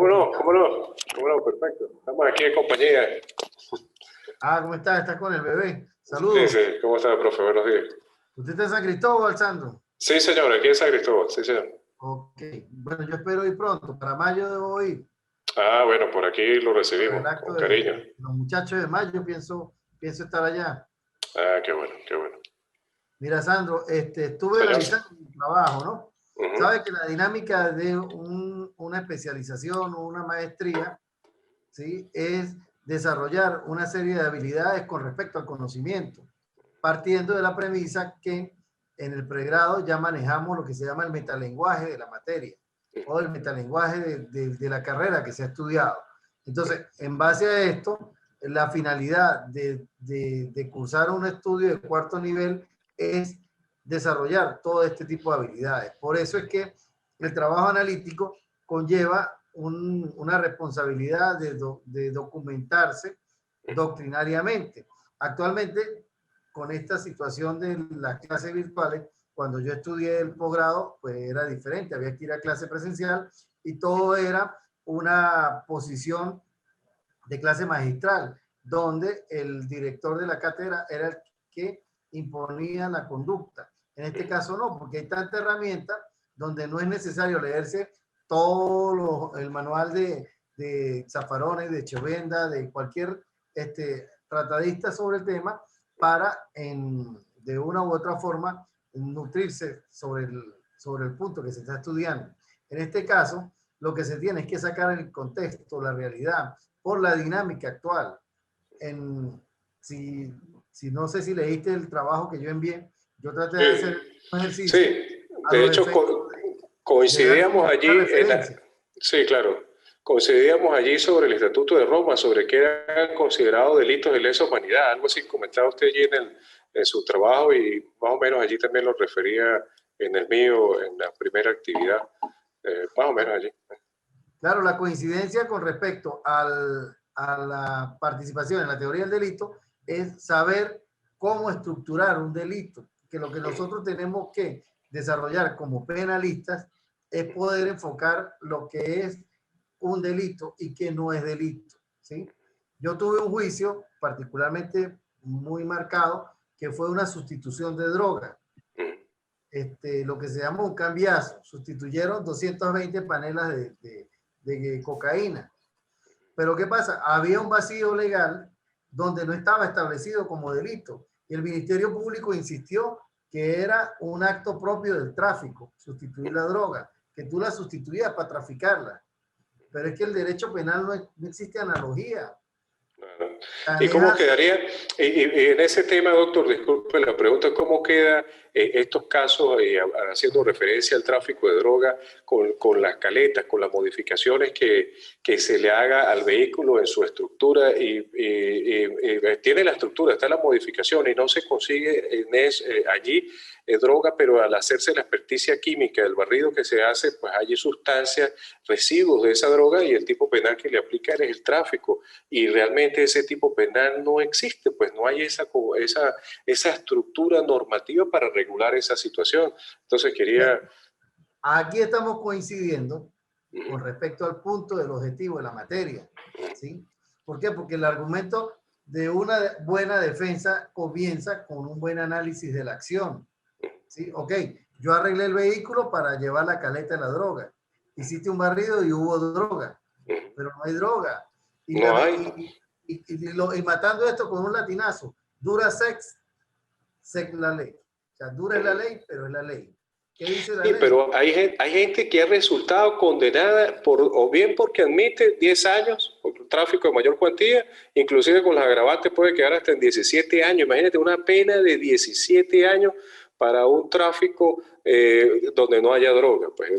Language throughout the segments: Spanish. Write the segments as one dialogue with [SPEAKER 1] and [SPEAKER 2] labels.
[SPEAKER 1] ¿Cómo no? ¿Cómo no? ¿Cómo no? Perfecto. Estamos aquí en compañía.
[SPEAKER 2] ¿Cómo estás? ¿Estás con el bebé?
[SPEAKER 1] Sí,
[SPEAKER 2] Saludos.
[SPEAKER 1] sí. ¿Cómo está, profe? Buenos días.
[SPEAKER 2] ¿Usted está en San Cristóbal, Sandro?
[SPEAKER 1] Sí, señor. Aquí en San Cristóbal. Sí, señor.
[SPEAKER 2] Ok. Bueno, yo espero ir pronto. Para mayo debo ir.
[SPEAKER 1] Ah, bueno, por aquí lo
[SPEAKER 2] Para el
[SPEAKER 1] recibimos
[SPEAKER 2] acto
[SPEAKER 1] con cariño.
[SPEAKER 2] de los muchachos de mayo pienso estar allá.
[SPEAKER 1] Ah, qué bueno, qué bueno.
[SPEAKER 2] Mira, Sandro, estuve
[SPEAKER 1] Señor.
[SPEAKER 2] revisando mi trabajo, ¿no?
[SPEAKER 1] Ujú.
[SPEAKER 2] Sabe que la dinámica de una especialización o una maestría, ¿sí? Es desarrollar una serie de habilidades con respecto al conocimiento, partiendo de la premisa que en el pregrado ya manejamos lo que se llama el metalenguaje de la materia o el metalenguaje de la carrera que se ha estudiado. Entonces, en base a esto, la finalidad de cursar un estudio de cuarto nivel es desarrollar todo este tipo de habilidades. Por eso es que el trabajo analítico conlleva una responsabilidad de documentarse doctrinariamente. Actualmente, con esta situación de las clases virtuales, cuando yo estudié el posgrado, pues era diferente, había que ir a clase presencial y todo era una posición de clase magistral, donde el director de la cátedra era el que imponía la conducta. En este caso no, porque hay tanta herramienta donde no es necesario leerse todo el manual de Zaffaroni, de Chovenda, de cualquier tratadista sobre el tema para de una u otra forma nutrirse sobre el punto que se está estudiando. En este caso, lo que se tiene es que sacar el contexto, la realidad, por la dinámica actual. Si, si no sé si leíste el trabajo que yo envié, yo traté de hacer
[SPEAKER 1] Sí,
[SPEAKER 2] un ejercicio
[SPEAKER 1] sí.
[SPEAKER 2] a
[SPEAKER 1] De
[SPEAKER 2] los
[SPEAKER 1] hecho,
[SPEAKER 2] efectos de dar como
[SPEAKER 1] coincidíamos
[SPEAKER 2] una
[SPEAKER 1] allí en la...
[SPEAKER 2] referencia.
[SPEAKER 1] Sí, claro. Coincidíamos allí sobre el Estatuto de Roma, sobre qué eran considerados delitos de lesa humanidad. Algo así comentaba usted allí en su trabajo y más o menos allí también lo refería en el mío, en la primera actividad. Más o menos allí.
[SPEAKER 2] Claro, la coincidencia con respecto a la participación en la teoría del delito es saber cómo estructurar un delito, que lo que nosotros tenemos que desarrollar como penalistas es poder enfocar lo que es un delito y que no es delito, ¿sí? Yo tuve un juicio particularmente muy marcado que fue una sustitución de droga. Lo que se llama un cambiazo. Sustituyeron 220 panelas de cocaína. Pero ¿qué pasa? Había un vacío legal donde no estaba establecido como delito. Y el Ministerio Público insistió que era un acto propio del tráfico, sustituir la droga, que tú la sustituías para traficarla. Pero es que el derecho penal no existe analogía.
[SPEAKER 1] ¿Y cómo quedaría? Y en ese tema, doctor, disculpe la pregunta, ¿cómo queda estos casos, haciendo referencia al tráfico de droga, con las caletas, con las modificaciones que se le haga al vehículo en su estructura? Tiene la estructura, está la modificación y no se consigue allí droga, pero al hacerse la experticia química del barrido que se hace, pues hay sustancias, residuos de esa droga y el tipo penal que le aplican es el tráfico. Y realmente ese tipo penal no existe, pues no hay esa estructura normativa para regular esa situación. Entonces quería...
[SPEAKER 2] Aquí estamos coincidiendo con respecto al punto del objetivo de la materia, ¿sí? ¿Por qué? Porque el argumento de una buena defensa comienza con un buen análisis de la acción, ¿sí? Ok, yo arreglé el vehículo para llevar la caleta de la droga. Hiciste un barrido y hubo droga, pero no hay droga. Y,
[SPEAKER 1] No
[SPEAKER 2] la,
[SPEAKER 1] hay.
[SPEAKER 2] y matando esto con un latinazo, dura sex la ley. O sea, dura es la ley, pero es la ley. ¿Qué dice la
[SPEAKER 1] Sí,
[SPEAKER 2] ley?
[SPEAKER 1] pero hay gente que ha resultado condenada o bien porque admite 10 años por tráfico de mayor cuantía, inclusive con los agravantes puede quedar hasta en 17 años. Imagínate una pena de 17 años para un tráfico donde no haya droga. Pues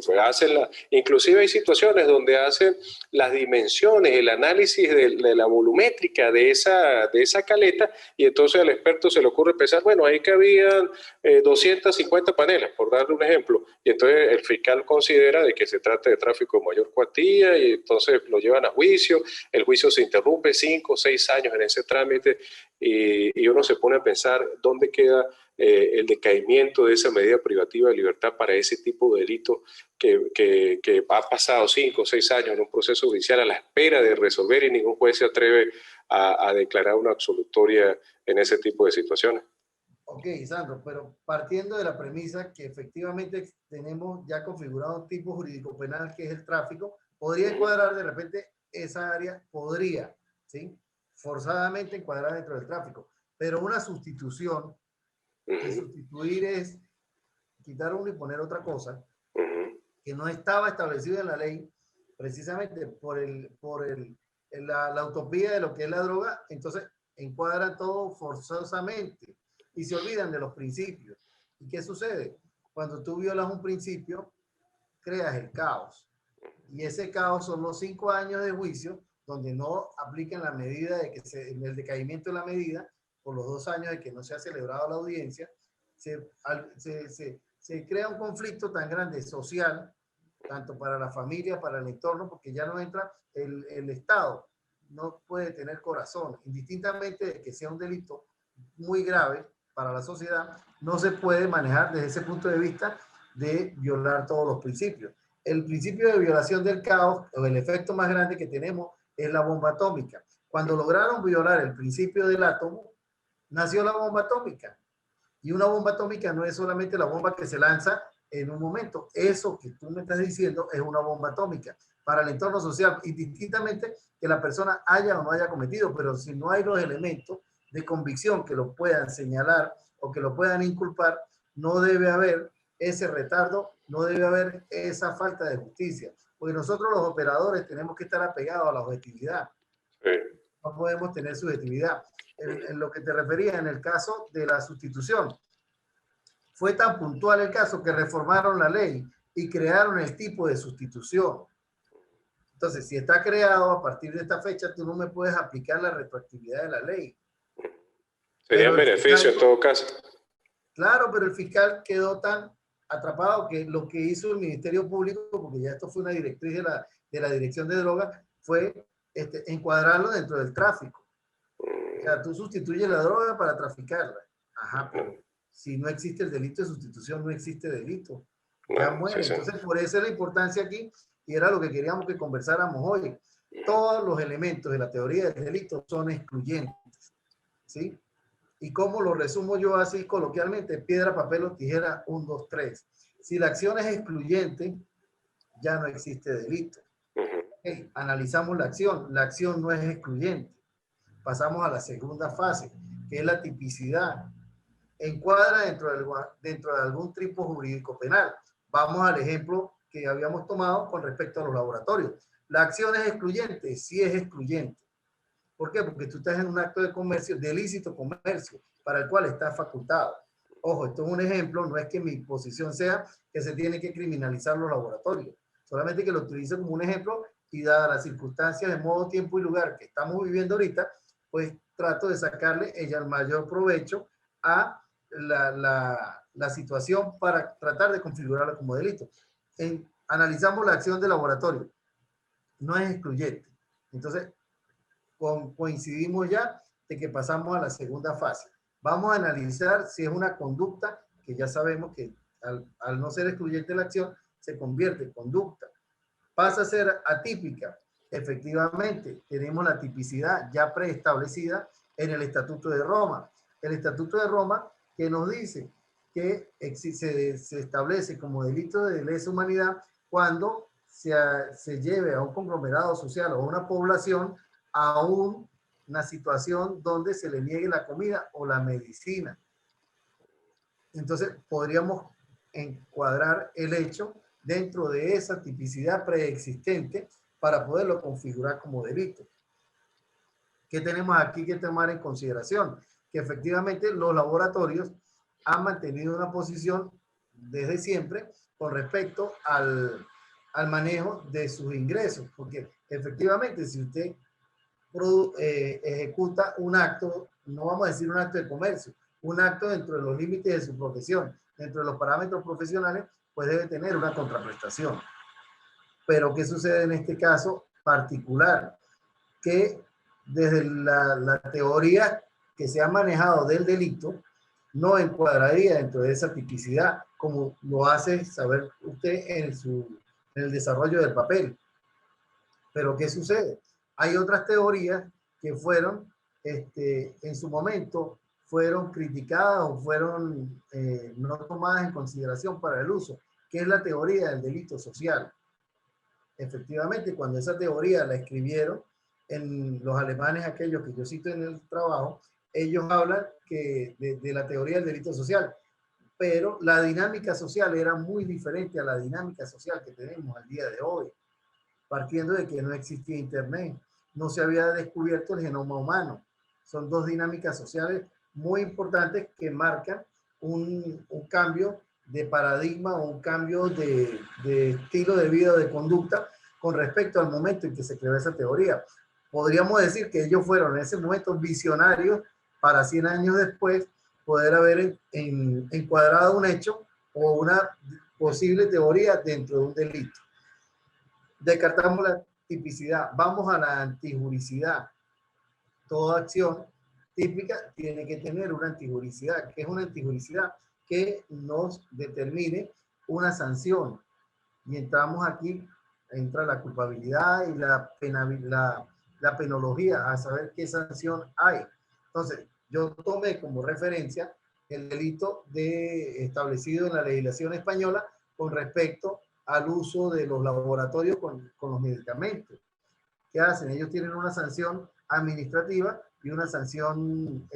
[SPEAKER 1] inclusive hay situaciones donde hacen las dimensiones, el análisis de la volumétrica de esa caleta y entonces al experto se le ocurre pensar, bueno, ahí cabían 250 panelas, por darle un ejemplo, y entonces el fiscal considera de que se trata de tráfico de mayor cuantía y entonces lo llevan a juicio, el juicio se interrumpe 5 o 6 años en ese trámite y uno se pone a pensar dónde queda el decaimiento de esa medida privativa de libertad para ese tipo de delitos que ha pasado 5 o 6 años en un proceso judicial a la espera de resolver y ningún juez se atreve a declarar una absolutoria en ese tipo de situaciones?
[SPEAKER 2] Ok, Sandro, pero partiendo de la premisa que efectivamente tenemos ya configurado un tipo jurídico penal que es el tráfico, podría encuadrar de repente esa área, podría, ¿sí? Forzadamente encuadrar dentro del tráfico, pero una sustitución, que sustituir es quitar uno y poner otra cosa, que no estaba establecido en la ley, precisamente la utopía de lo que es la droga, entonces encuadran todo forzosamente y se olvidan de los principios. ¿Y qué sucede? Cuando tú violas un principio, creas el caos. Y ese caos son los 5 años de juicio, donde no aplican la medida de que en el decaimiento de la medida, por los 2 años de que no se ha celebrado la audiencia, se crea un conflicto tan grande social, tanto para la familia, para el entorno, porque ya no entra el Estado, no puede tener corazón, indistintamente de que sea un delito muy grave para la sociedad, no se puede manejar desde ese punto de vista de violar todos los principios. El principio de violación del caos, o el efecto más grande que tenemos, es la bomba atómica. Cuando lograron violar el principio del átomo, nació la bomba atómica. Y una bomba atómica no es solamente la bomba que se lanza en un momento. Eso que tú me estás diciendo es una bomba atómica para el entorno social, indistintamente que la persona haya o no haya cometido, pero si no hay los elementos de convicción que lo puedan señalar o que lo puedan inculpar, no debe haber ese retardo, no debe haber esa falta de justicia, porque nosotros los operadores tenemos que estar apegados a la objetividad. No podemos tener subjetividad. En lo que te refería en el caso de la sustitución, fue tan puntual el caso que reformaron la ley y crearon el tipo de sustitución. Entonces, si está creado a partir de esta fecha, tú no me puedes aplicar la retroactividad de la ley.
[SPEAKER 1] Sería en beneficio en todo caso.
[SPEAKER 2] Claro, pero el fiscal quedó tan atrapado que lo que hizo el Ministerio Público, porque ya esto fue una directriz de la Dirección de Drogas, fue encuadrarlo dentro del tráfico. O sea, tú sustituyes la droga para traficarla. Ajá, pero si no existe el delito de sustitución, no existe delito. Ya muere. Entonces, por eso es la importancia aquí, y era lo que queríamos que conversáramos hoy. Todos los elementos de la teoría del delito son excluyentes. ¿Sí? ¿Y cómo lo resumo yo así coloquialmente? Piedra, papel o tijera, 1, 2, 3. Si la acción es excluyente, ya no existe delito. Okay, analizamos la acción. La acción no es excluyente. Pasamos a la segunda fase, que es la tipicidad. Encuadra dentro de algún tipo jurídico penal. Vamos al ejemplo que habíamos tomado con respecto a los laboratorios. ¿La acción es excluyente? Sí es excluyente. ¿Por qué? Porque tú estás en un acto de comercio, de ilícito comercio, para el cual estás facultado. Ojo, esto es un ejemplo, no es que mi posición sea que se tiene que criminalizar los laboratorios, solamente que lo utilizo como un ejemplo y dadas las circunstancias de modo, tiempo y lugar que estamos viviendo ahorita, pues trato de sacarle ella el mayor provecho a la situación para tratar de configurarla como delito. Analizamos la acción de laboratorio, no es excluyente. Entonces, coincidimos ya de que pasamos a la segunda fase. Vamos a analizar si es una conducta, que ya sabemos que al no ser excluyente la acción, se convierte en conducta. Pasa a ser atípica. Efectivamente, tenemos la tipicidad ya preestablecida en el Estatuto de Roma. El Estatuto de Roma que nos dice que se establece como delito de lesa humanidad cuando se lleve a un conglomerado social o a una población a una situación donde se le niegue la comida o la medicina. Entonces, podríamos encuadrar el hecho dentro de esa tipicidad preexistente para poderlo configurar como delito. ¿Qué tenemos aquí que tomar en consideración? Que efectivamente los laboratorios han mantenido una posición desde siempre con respecto al manejo de sus ingresos, porque efectivamente si usted ejecuta un acto, no vamos a decir un acto de comercio, un acto dentro de los límites de su profesión, dentro de los parámetros profesionales, pues debe tener una contraprestación. Pero ¿qué sucede en este caso particular? Que desde la teoría que se ha manejado del delito, no encuadraría dentro de esa tipicidad, como lo hace saber usted en el desarrollo del papel. Pero ¿qué sucede? Hay otras teorías que fueron, en su momento, fueron criticadas o fueron no tomadas en consideración para el uso, que es la teoría del delito social. Efectivamente, cuando esa teoría la escribieron en los alemanes, aquellos que yo cito en el trabajo, ellos hablan de la teoría del delito social, pero la dinámica social era muy diferente a la dinámica social que tenemos al día de hoy, partiendo de que no existía Internet, no se había descubierto el genoma humano. Son dos dinámicas sociales muy importantes que marcan un cambio de paradigma o un cambio de estilo de vida o de conducta con respecto al momento en que se creó esa teoría. Podríamos decir que ellos fueron en ese momento visionarios para 100 años después poder haber encuadrado un hecho o una posible teoría dentro de un delito. Descartamos la tipicidad, vamos a la antijuricidad. Toda acción típica tiene que tener una antijuricidad. ¿Qué es una antijuricidad? Que nos determine una sanción. Y entramos aquí, entra la culpabilidad y la penología, a saber qué sanción hay. Entonces, yo tomé como referencia el delito establecido en la legislación española con respecto al uso de los laboratorios con los medicamentos. ¿Qué hacen? Ellos tienen una sanción administrativa y una sanción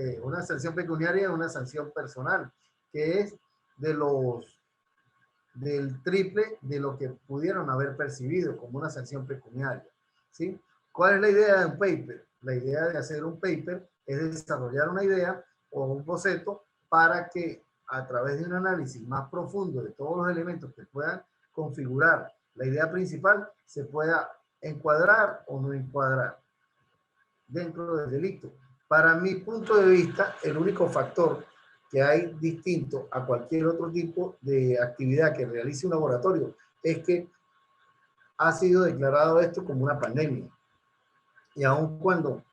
[SPEAKER 2] pecuniaria y una sanción personal, que es del triple de lo que pudieron haber percibido como una sanción pecuniaria, ¿sí? ¿Cuál es la idea de un paper? La idea de hacer un paper es desarrollar una idea o un boceto para que a través de un análisis más profundo de todos los elementos que puedan configurar la idea principal, se pueda encuadrar o no encuadrar dentro del delito. Para mi punto de vista, el único factor que hay distinto a cualquier otro tipo de actividad que realice un laboratorio es que ha sido declarado esto como una pandemia. Y aun cuando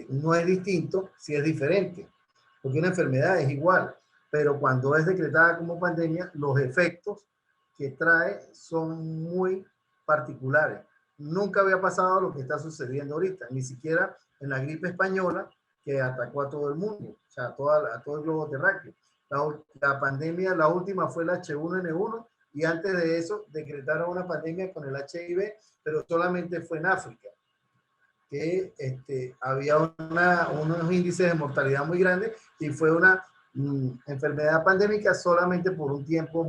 [SPEAKER 2] no es distinto, sí es diferente, porque una enfermedad es igual, pero cuando es decretada como pandemia, los efectos que trae son muy particulares. Nunca había pasado lo que está sucediendo ahorita, ni siquiera en la gripe española que atacó a todo el mundo, o sea, a todo el globo terráqueo. La pandemia, la última fue el H1N1 y antes de eso decretaron una pandemia con el HIV, pero solamente fue en África, que había unos índices de mortalidad muy grandes y fue una enfermedad pandémica solamente por un tiempo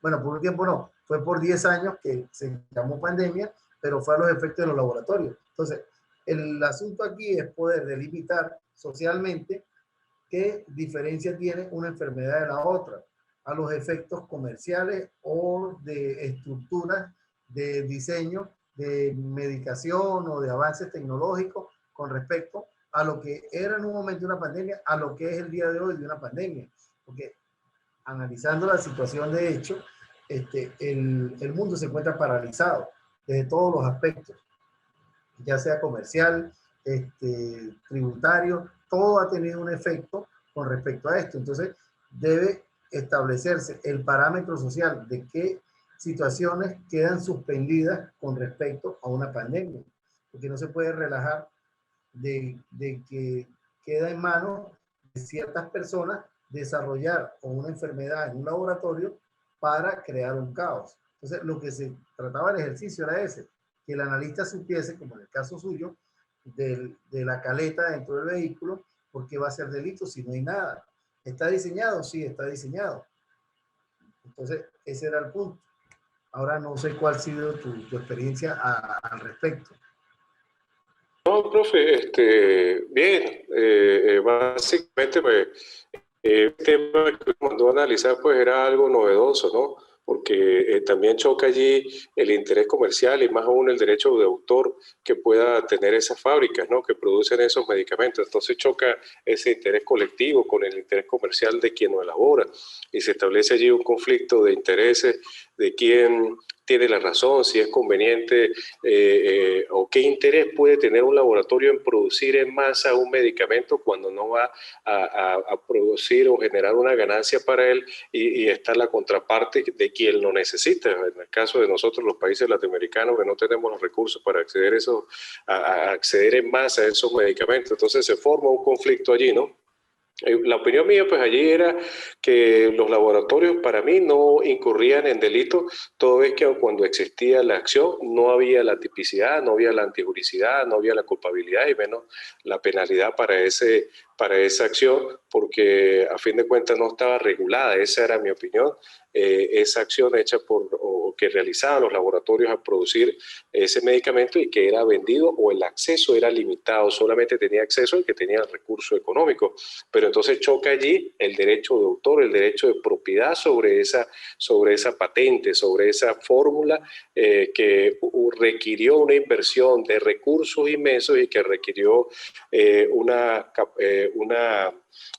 [SPEAKER 2] bueno, por un tiempo no, fue por 10 años que se llamó pandemia, pero fue a los efectos de los laboratorios. Entonces, el asunto aquí es poder delimitar socialmente qué diferencia tiene una enfermedad de la otra, a los efectos comerciales o de estructuras de diseño, de medicación o de avances tecnológicos con respecto a lo que era en un momento una pandemia, a lo que es el día de hoy de una pandemia. Porque analizando la situación de hecho, el mundo se encuentra paralizado desde todos los aspectos, ya sea comercial, tributario, todo ha tenido un efecto con respecto a esto. Entonces, debe establecerse el parámetro social de qué situaciones quedan suspendidas con respecto a una pandemia, porque no se puede relajar de que queda en manos de ciertas personas desarrollar una enfermedad en un laboratorio para crear un caos. Entonces, lo que se trataba el ejercicio era ese, que el analista supiese, como en el caso suyo, de la caleta dentro del vehículo, porque va a ser delito si no hay nada. ¿Está diseñado? Sí, está diseñado. Entonces, ese era el punto. Ahora no sé cuál ha sido tu experiencia al respecto.
[SPEAKER 1] No, profe, bien, básicamente, pues, el tema que mandó a analizar, pues, era algo novedoso, ¿no? Porque también choca allí el interés comercial y más aún el derecho de autor que pueda tener esas fábricas, ¿no? Que producen esos medicamentos. Entonces choca ese interés colectivo con el interés comercial de quien lo elabora y se establece allí un conflicto de intereses de quién tiene la razón, si es conveniente o qué interés puede tener un laboratorio en producir en masa un medicamento cuando no va a producir o generar una ganancia para él y está la contraparte de quien lo necesita. En el caso de nosotros, los países latinoamericanos, que no tenemos los recursos para acceder, a acceder en masa a esos medicamentos, entonces se forma un conflicto allí, ¿no? La opinión mía, pues allí era que los laboratorios para mí no incurrían en delito, toda vez que cuando existía la acción no había la tipicidad, no había la antijuricidad, no había la culpabilidad y menos la penalidad para esa acción, porque a fin de cuentas no estaba regulada, esa era mi opinión, esa acción hecha o que realizaban los laboratorios a producir ese medicamento y que era vendido o el acceso era limitado, solamente tenía acceso el que tenía el recurso económico. Pero entonces choca allí el derecho de autor, el derecho de propiedad sobre esa patente, sobre esa fórmula que requirió una inversión de recursos inmensos y que requirió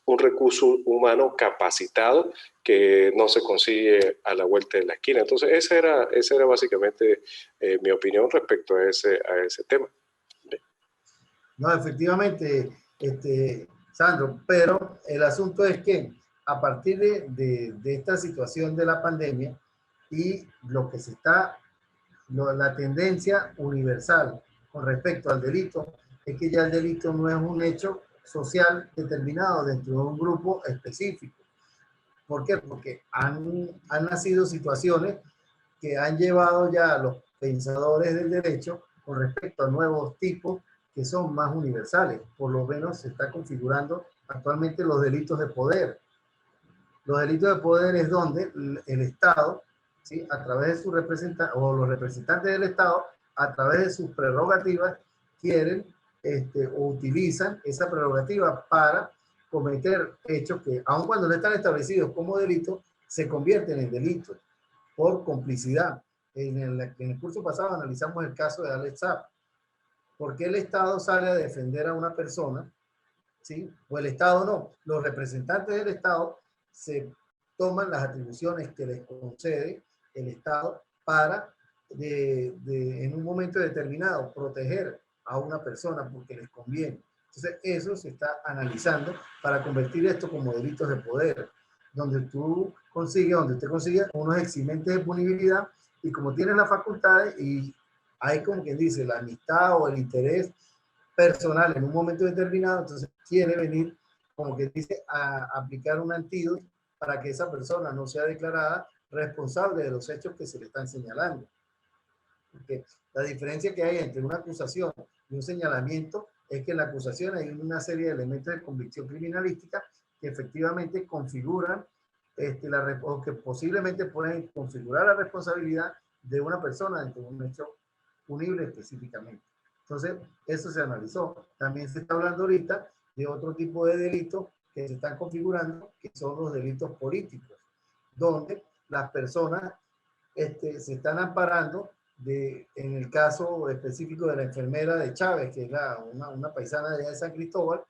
[SPEAKER 1] un recurso humano capacitado que no se consigue a la vuelta de la esquina. Entonces esa era básicamente mi opinión respecto a ese tema.
[SPEAKER 2] No, efectivamente, Sandro, pero el asunto es que a partir de esta situación de la pandemia y lo que se está, la tendencia universal con respecto al delito, es que ya el delito no es un hecho social determinado dentro de un grupo específico. ¿Por qué? Porque han nacido situaciones que han llevado ya a los pensadores del derecho con respecto a nuevos tipos que son más universales. Por lo menos se está configurando actualmente los delitos de poder. Los delitos de poder es donde el Estado, ¿sí?, a través de sus representantes, o los representantes del Estado, a través de sus prerrogativas, quieren o utilizan esa prerrogativa para cometer hechos que, aun cuando no están establecidos como delitos, se convierten en delitos por complicidad. En el curso pasado analizamos el caso de Alex Saab. ¿Por qué el Estado sale a defender a una persona? ¿Sí? O el Estado no. Los representantes del Estado se toman las atribuciones que les concede el Estado para, en un momento determinado, proteger a una persona porque les conviene. Entonces, eso se está analizando para convertir esto como delitos de poder, donde usted consigue unos eximentes de punibilidad y como tienes las facultades y hay como quien dice la amistad o el interés personal en un momento determinado, entonces quiere venir, como que dice, a aplicar un antídoto para que esa persona no sea declarada responsable de los hechos que se le están señalando. Porque la diferencia que hay entre una acusación y un señalamiento es que en la acusación hay una serie de elementos de convicción criminalística que efectivamente configuran o que posiblemente pueden configurar la responsabilidad de una persona dentro de un hecho punible específicamente. Entonces, eso se analizó. También se está hablando ahorita de otro tipo de delitos que se están configurando, que son los delitos políticos, donde las personas se están amparando en el caso específico de la enfermera de Chávez, que es una paisana de San Cristóbal,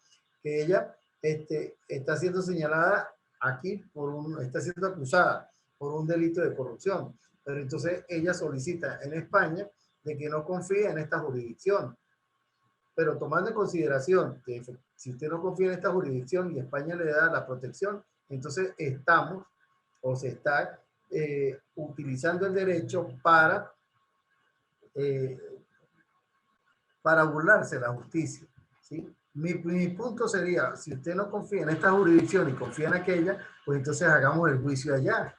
[SPEAKER 2] que ella está siendo señalada aquí, está siendo acusada por un delito de corrupción. Pero entonces ella solicita en España de que no confía en esta jurisdicción. Pero tomando en consideración que si usted no confía en esta jurisdicción y España le da la protección, entonces se está utilizando el derecho para burlarse de la justicia, ¿sí? Mi punto sería, si usted no confía en esta jurisdicción y confía en aquella, pues entonces hagamos el juicio allá,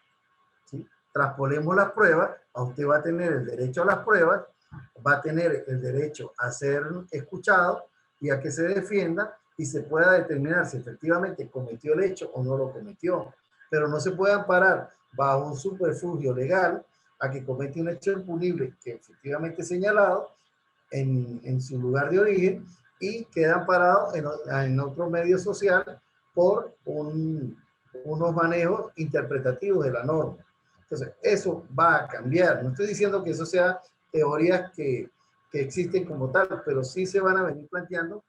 [SPEAKER 2] ¿sí? Traspolemos las pruebas, a usted va a tener el derecho a las pruebas, va a tener el derecho a ser escuchado y a que se defienda y se pueda determinar si efectivamente cometió el hecho o no lo cometió. Pero no se puede amparar bajo un subterfugio legal a que comete un hecho impunible que efectivamente es señalado en su lugar de origen y queda amparado en otro medio social por unos manejos interpretativos de la norma. Entonces, eso va a cambiar. No estoy diciendo que eso sea teorías que existen como tal, pero sí se van a venir planteando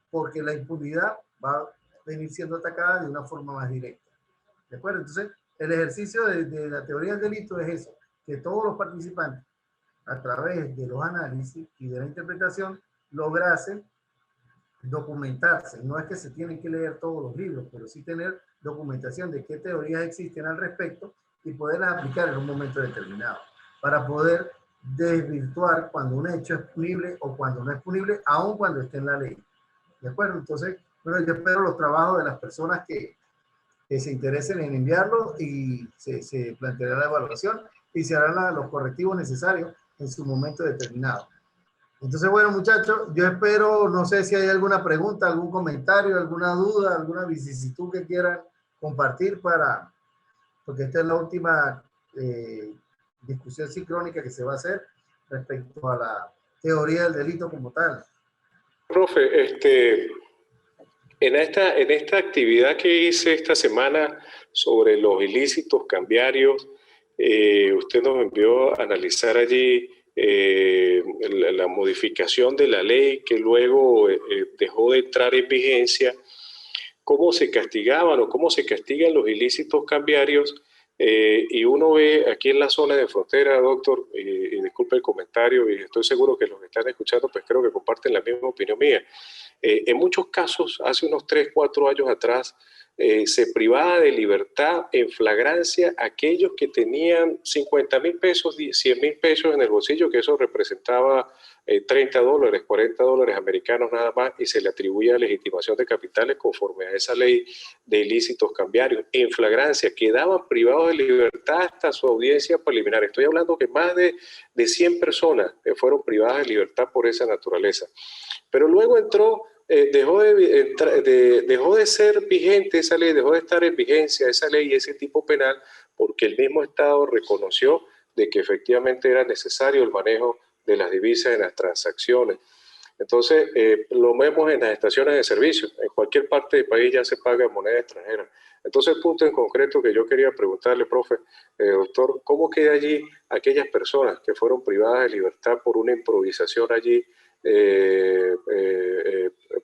[SPEAKER 2] porque la impunidad va a venir siendo atacada de una forma más directa. ¿De acuerdo? Entonces, el ejercicio de la teoría del delito es eso, que todos los participantes, a través de los análisis y de la interpretación, lograsen documentarse. No es que se tienen que leer todos los libros, pero sí tener documentación de qué teorías existen al respecto y poderlas aplicar en un momento determinado, para poder desvirtuar cuando un hecho es punible o cuando no es punible, aun cuando esté en la ley. ¿De acuerdo? Entonces, bueno, yo espero los trabajos de las personas que se interesen en enviarlo y se planteará la evaluación y se harán los correctivos necesarios en su momento determinado. Entonces, bueno, muchachos, yo espero, no sé si hay alguna pregunta, algún comentario, alguna duda, alguna vicisitud que quieran compartir porque esta es la última discusión sincrónica que se va a hacer respecto a la teoría del delito como tal.
[SPEAKER 1] Profe, en esta actividad que hice esta semana sobre los ilícitos cambiarios, usted nos envió a analizar allí la modificación de la ley que luego dejó de entrar en vigencia, cómo se castigaban o cómo se castigan los ilícitos cambiarios. Y uno ve aquí en la zona de frontera, doctor, y disculpe el comentario, y estoy seguro que los que están escuchando pues creo que comparten la misma opinión mía. En muchos casos, hace unos 3, 4 años atrás, se privaba de libertad en flagrancia a aquellos que tenían 50.000 pesos, 100.000 pesos en el bolsillo, que eso representaba $30, $40 americanos nada más, y se le atribuía legitimación de capitales conforme a esa ley de ilícitos cambiarios. En flagrancia, quedaban privados de libertad hasta su audiencia preliminar. Estoy hablando que más de 100 personas fueron privadas de libertad por esa naturaleza. Pero luego entró, dejó de ser vigente esa ley, dejó de estar en vigencia esa ley y ese tipo penal, porque el mismo Estado reconoció de que efectivamente era necesario el manejo de las divisas en las transacciones. Entonces, lo vemos en las estaciones de servicio. En cualquier parte del país ya se paga en moneda extranjera. Entonces, el punto en concreto que yo quería preguntarle, profe, doctor, ¿cómo queda allí aquellas personas que fueron privadas de libertad por una improvisación allí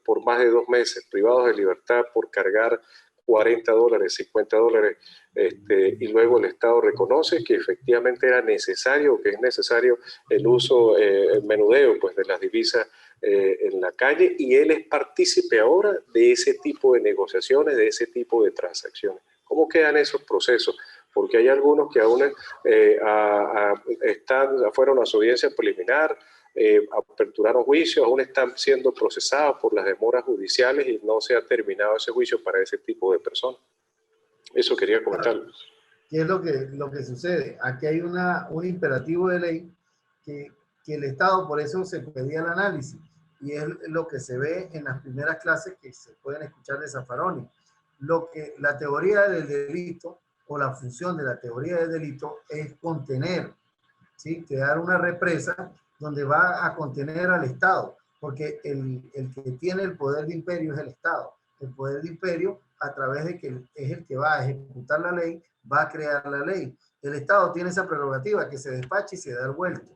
[SPEAKER 1] por más de 2 meses, privados de libertad por cargar $40, $50, y luego el Estado reconoce que efectivamente era necesario, que es necesario el uso, el menudeo pues, de las divisas en la calle, y él es partícipe ahora de ese tipo de negociaciones, de ese tipo de transacciones? ¿Cómo quedan esos procesos? Porque hay algunos que aún fueron a su audiencia preliminar, aperturaron juicios, aún están siendo procesados por las demoras judiciales y no se ha terminado ese juicio para ese tipo de personas. Eso quería comentarlo.
[SPEAKER 2] ¿Qué es lo que sucede? Aquí hay un imperativo de ley que el Estado, por eso se pedía el análisis, y es lo que se ve en las primeras clases que se pueden escuchar de Zaffaroni. La teoría del delito o la función de la teoría del delito es contener, ¿sí? Crear una represa donde va a contener al Estado, porque el que tiene el poder de imperio es el Estado. El poder de imperio, a través de que es el que va a ejecutar la ley, va a crear la ley. El Estado tiene esa prerrogativa que se despacha y se da el vuelto.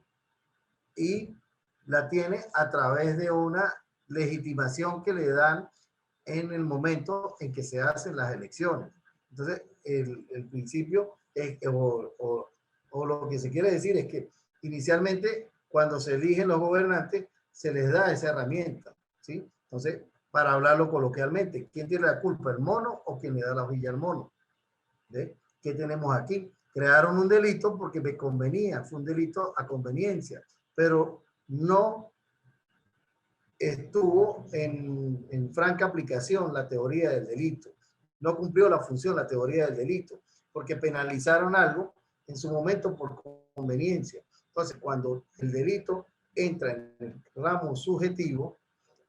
[SPEAKER 2] Y la tiene a través de una legitimación que le dan en el momento en que se hacen las elecciones. Entonces, el principio es, o lo que se quiere decir es que inicialmente cuando se eligen los gobernantes se les da esa herramienta, ¿sí? Entonces, para hablarlo coloquialmente, ¿quién tiene la culpa, el mono o quien le da la hojilla al mono? ¿Ve? ¿Qué tenemos aquí? Crearon un delito porque me convenía, fue un delito a conveniencia, pero no estuvo en franca aplicación la teoría del delito. No cumplió la función la teoría del delito, porque penalizaron algo en su momento por conveniencia. Entonces, cuando el delito entra en el ramo subjetivo,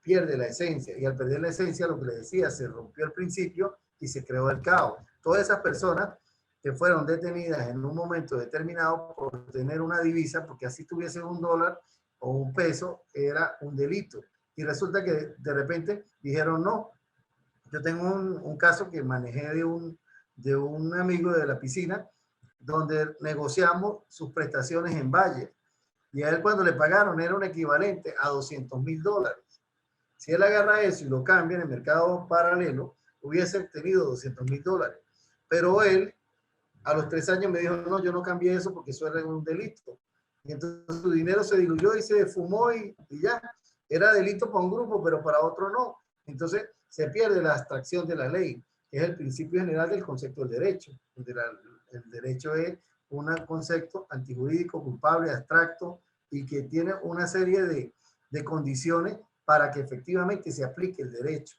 [SPEAKER 2] pierde la esencia. Y al perder la esencia, lo que les decía, se rompió el principio y se creó el caos. Todas esas personas que fueron detenidas en un momento determinado por tener una divisa, porque así tuviesen $1 o $1, era un delito. Y resulta que de repente dijeron no. Yo tengo un caso que manejé de un amigo de la piscina, donde negociamos sus prestaciones en Valle. Y a él cuando le pagaron era un equivalente a $200.000. Si él agarra eso y lo cambia en el mercado paralelo, hubiese obtenido $200.000. Pero él, A los 3 años me dijo, no, yo no cambié eso porque eso era un delito. Y entonces su dinero se diluyó y se fumó y ya. Era delito para un grupo, pero para otro no. Entonces se pierde la abstracción de la ley, que es el principio general del concepto del derecho. El derecho es un concepto antijurídico, culpable, abstracto, y que tiene una serie de condiciones para que efectivamente se aplique el derecho.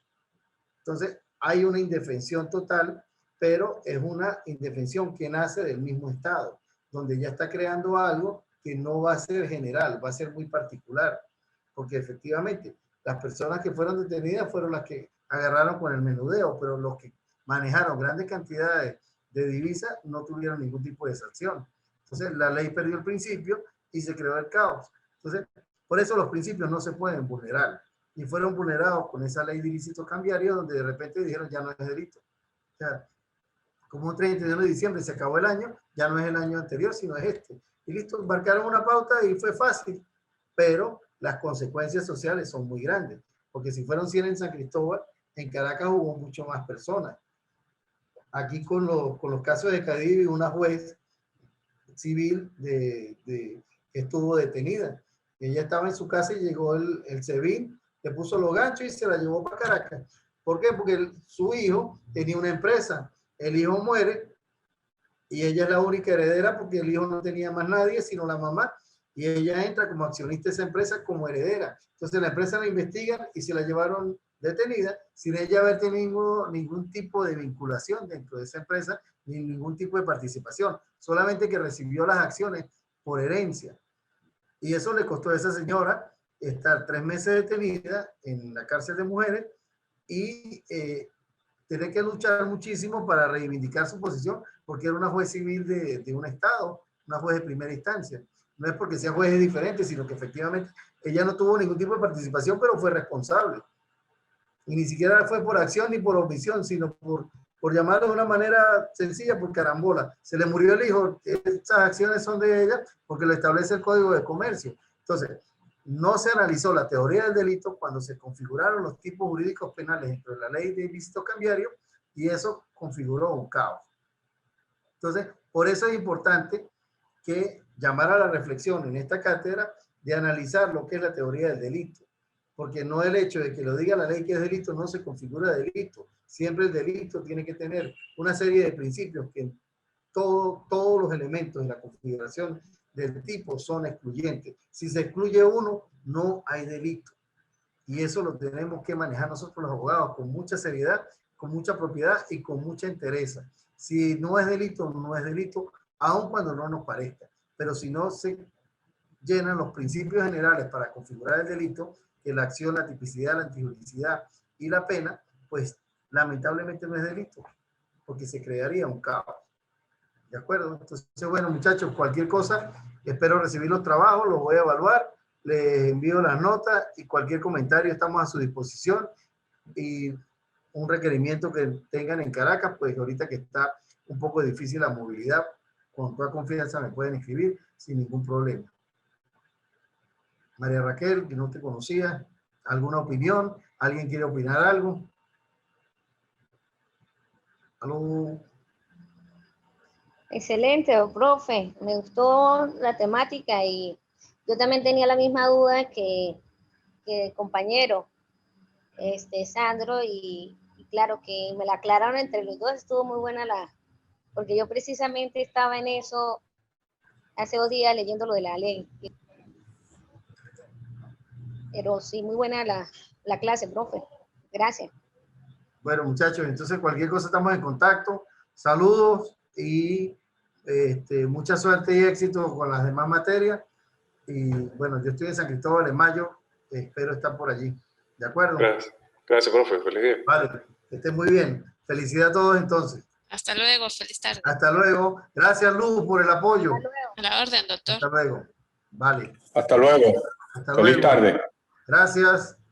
[SPEAKER 2] Entonces, hay una indefensión total, pero es una indefensión que nace del mismo Estado, donde ya está creando algo que no va a ser general, va a ser muy particular, porque efectivamente las personas que fueron detenidas fueron las que agarraron con el menudeo, pero los que manejaron grandes cantidades de divisas no tuvieron ningún tipo de sanción. Entonces, la ley perdió el principio y se creó el caos. Entonces, por eso los principios no se pueden vulnerar. Y fueron vulnerados con esa ley de ilícitos cambiarios, donde de repente dijeron ya no es delito. O sea, como un 31 de diciembre se acabó el año, ya no es el año anterior, sino es este. Y listo, marcaron una pauta y fue fácil, pero las consecuencias sociales son muy grandes, porque si fueron 100 en San Cristóbal, en Caracas hubo mucho más personas. Aquí con los casos de Cadivi, una juez civil que estuvo detenida. Ella estaba en su casa y llegó el SEBIN, le puso los ganchos y se la llevó para Caracas. ¿Por qué? Porque su hijo tenía una empresa, el hijo muere y ella es la única heredera porque el hijo no tenía más nadie sino la mamá, y ella entra como accionista de esa empresa como heredera. Entonces la empresa la investigan y se la llevaron detenida sin ella haber tenido ningún tipo de vinculación dentro de esa empresa ni ningún tipo de participación, solamente que recibió las acciones por herencia. Y eso le costó a esa señora estar 3 meses detenida en la cárcel de mujeres y tener que luchar muchísimo para reivindicar su posición, porque era una juez civil de un estado, una juez de primera instancia. No es porque sea juez diferente, sino que efectivamente ella no tuvo ningún tipo de participación, pero fue responsable. Y ni siquiera fue por acción ni por omisión, sino por llamarlo de una manera sencilla, por carambola. Se le murió el hijo, esas acciones son de ella porque lo establece el Código de Comercio. Entonces, no se analizó la teoría del delito cuando se configuraron los tipos jurídicos penales dentro de la ley de ilícito cambiario, y eso configuró un caos. Entonces, por eso es importante que llamar a la reflexión en esta cátedra de analizar lo que es la teoría del delito, porque no el hecho de que lo diga la ley que es delito no se configura delito. Siempre el delito tiene que tener una serie de principios que todos los elementos de la configuración del tipo son excluyentes. Si se excluye uno, no hay delito. Y eso lo tenemos que manejar nosotros los abogados con mucha seriedad, con mucha propiedad y con mucha entereza. Si no es delito, no es delito, aun cuando no nos parezca. Pero si no se llenan los principios generales para configurar el delito, que la acción, la tipicidad, la antijuridicidad y la pena, pues lamentablemente no es delito, porque se crearía un caos. ¿De acuerdo? Entonces, bueno, muchachos, cualquier cosa, espero recibir los trabajos, los voy a evaluar, les envío las notas y cualquier comentario estamos a su disposición. Y un requerimiento que tengan en Caracas, pues ahorita que está un poco difícil la movilidad, con toda confianza me pueden escribir sin ningún problema. María Raquel, que no te conocía, ¿alguna opinión? ¿Alguien quiere opinar algo? ¿Algo?
[SPEAKER 3] Excelente, profe. Me gustó la temática y yo también tenía la misma duda que el compañero Sandro y claro que me la aclararon entre los dos. Estuvo muy buena porque yo precisamente estaba en eso hace 2 días leyendo lo de la ley. Pero sí, muy buena la clase, profe. Gracias.
[SPEAKER 2] Bueno, muchachos, entonces cualquier cosa estamos en contacto. Saludos y mucha suerte y éxito con las demás materias. Y bueno, yo estoy en San Cristóbal en mayo, espero estar por allí. ¿De acuerdo?
[SPEAKER 1] Gracias. Gracias, profe. Feliz día.
[SPEAKER 2] Vale, que estén muy bien. Felicidad a todos entonces.
[SPEAKER 4] Hasta luego, feliz tarde.
[SPEAKER 2] Hasta luego. Gracias, Luz, por el apoyo.
[SPEAKER 3] Hasta luego.
[SPEAKER 4] A la orden, doctor.
[SPEAKER 2] Hasta luego. Vale.
[SPEAKER 5] Hasta luego.
[SPEAKER 2] Hasta
[SPEAKER 5] Feliz
[SPEAKER 2] luego.
[SPEAKER 5] tarde.
[SPEAKER 2] Gracias.